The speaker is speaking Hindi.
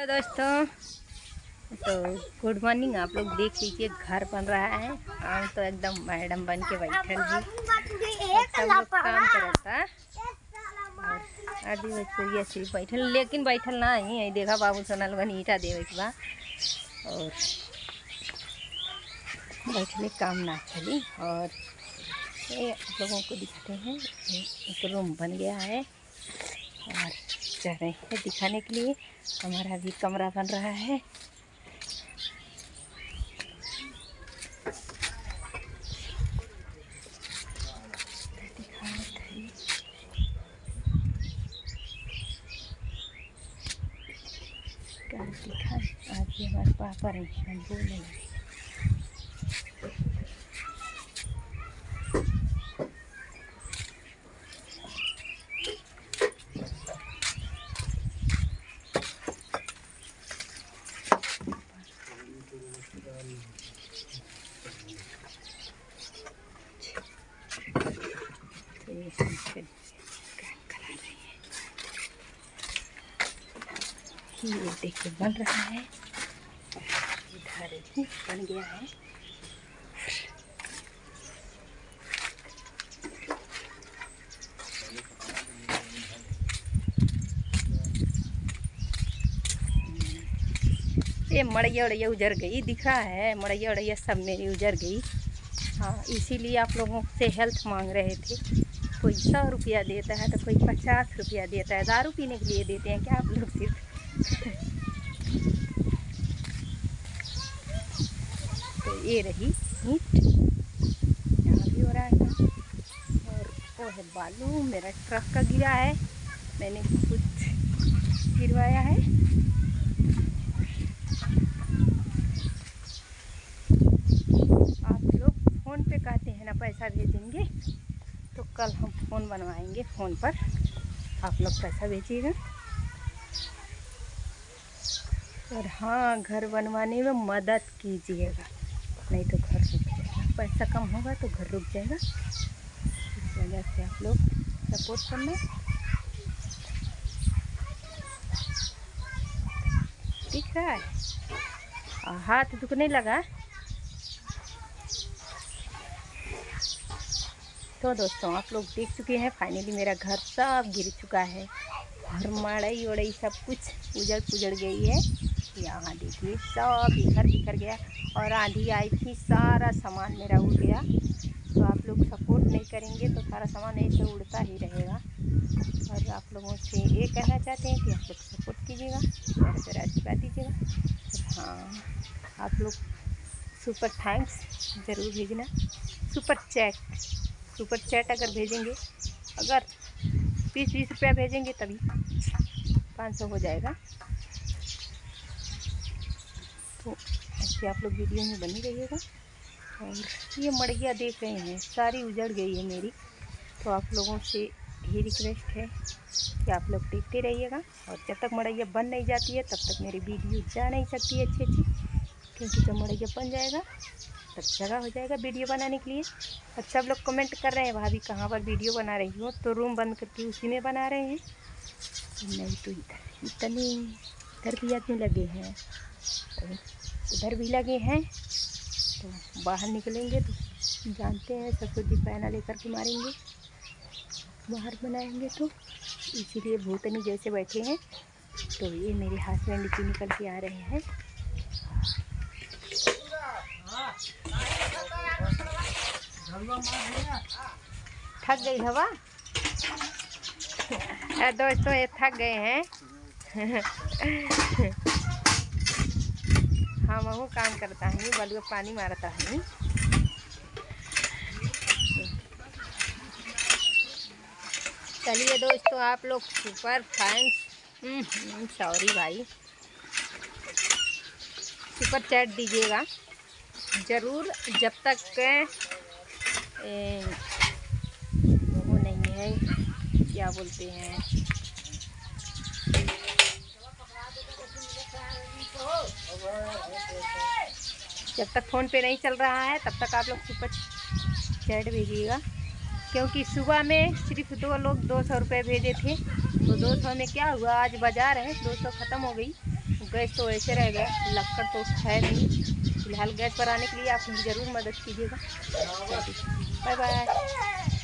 दोस्तों तो गुड मॉर्निंग। आप लोग देख लीजिए घर बन रहा है। हम तो एकदम मैडम बन के बैठल जी, सब लोग काम करता और आदि बच्चे सिर्फ बैठल, लेकिन बैठल ना ही देखा बाबू सोनल बनी ईटा देवे के बा और बैठने काम ना चली। और ये आप लोगों को दिखाते हैं, एक रूम बन गया है और जा रहे हैं दिखाने के लिए। हमारा भी कमरा बन रहा है। क्या दिखा आज ये हमारे पापा रहे हम बोले ये देखिए बन रहा है, इधर ही बन गया है। ये मड़ैया उड़ैया उजर गई, दिख रहा है मड़ैया उड़ैया सब मेरी उजर गई। हाँ, इसीलिए आप लोगों से हेल्प मांग रहे थे। कोई 100 रुपया देता है तो कोई 50 रुपया देता है। दारू पीने के लिए देते हैं क्या आप लोग सिर्फ? तो ये रही ईंट, यहाँ भी हो रहा है और वो है बालू। मेरा ट्रक का गिरा है, मैंने कुछ गिरवाया है। आप लोग फ़ोन पे कहते हैं ना पैसा भेजेंगे, तो कल हम फ़ोन बनवाएंगे। फ़ोन पर आप लोग पैसा भेजिएगा। और हाँ, घर बनवाने में मदद कीजिएगा, नहीं तो घर रुक जाएगा। पैसा कम होगा तो घर रुक जाएगा। इस वजह से आप लोग सपोर्ट करना। दिख रहा है हाथ दुखने लगा। तो दोस्तों आप लोग देख चुके हैं, फाइनली मेरा घर सब गिर चुका है। घर मड़ई उड़ई सब कुछ उजड़ पुजड़ गई है। यहाँ देखिए सब इधर बिखर गया और आंधी आई थी, सारा सामान मेरा उड़ गया। तो आप लोग सपोर्ट नहीं करेंगे तो सारा सामान ऐसे उड़ता ही रहेगा। और आप लोगों से ये कहना चाहते हैं कि आप लोग सपोर्ट कीजिएगा, ज़रा ज़रा आशीर्वाद दीजिएगा। हाँ, आप लोग सुपर थैंक्स ज़रूर भेजना। सुपर चैट अगर भेजेंगे, अगर 20-20 रुपया भेजेंगे तभी 500 हो जाएगा। तो ऐसे आप लोग वीडियो में बने रहिएगा। और ये मड़ैया देख रहे हैं सारी उजड़ गई है मेरी। तो आप लोगों से यही रिक्वेस्ट है कि आप लोग देखते रहिएगा। और जब तक मड़ैया बन नहीं जाती है तब तक मेरी वीडियो जा नहीं सकती है अच्छी, क्योंकि जब मड़ैया बन जाएगा तब जगह हो जाएगा वीडियो बनाने के लिए। और सब लोग कमेंट कर रहे हैं भाभी कहाँ पर वीडियो बना रही हो, तो रूम बंद करके उसी में बना रहे हैं। नहीं तो इधर भी आदमी लगे हैं और उधर भी लगे हैं। तो बाहर निकलेंगे तो जानते हैं सरस्वती पैना लेकर के मारेंगे, बाहर बनाएंगे। तो इसीलिए भूतनी जैसे बैठे हैं। तो ये मेरे हस्बैंड नीचे निकल के आ रहे हैं। थक गई हवा दोस्तों, ये थक गए हैं। हाँ, मैं काम करता हूँ, बलुआ पानी मारता हूँ। चलिए दोस्तों, आप लोग सुपर थैंक्स, सॉरी भाई, सुपर चैट दीजिएगा ज़रूर। जब तक वो नहीं है, क्या बोलते हैं, जब तक फ़ोन पे नहीं चल रहा है तब तक आप लोग सुपर चैट भेजिएगा। क्योंकि सुबह में सिर्फ 2 लोग 200 रुपये भेजे थे। तो 200 में क्या हुआ, आज बाज़ार है 200 ख़त्म हो गई। गैस तो ऐसे रह गया, लक्कड़ तो है नहीं। फिलहाल गैस पर आने के लिए आप मुझे ज़रूर मदद कीजिएगा। Bye bye.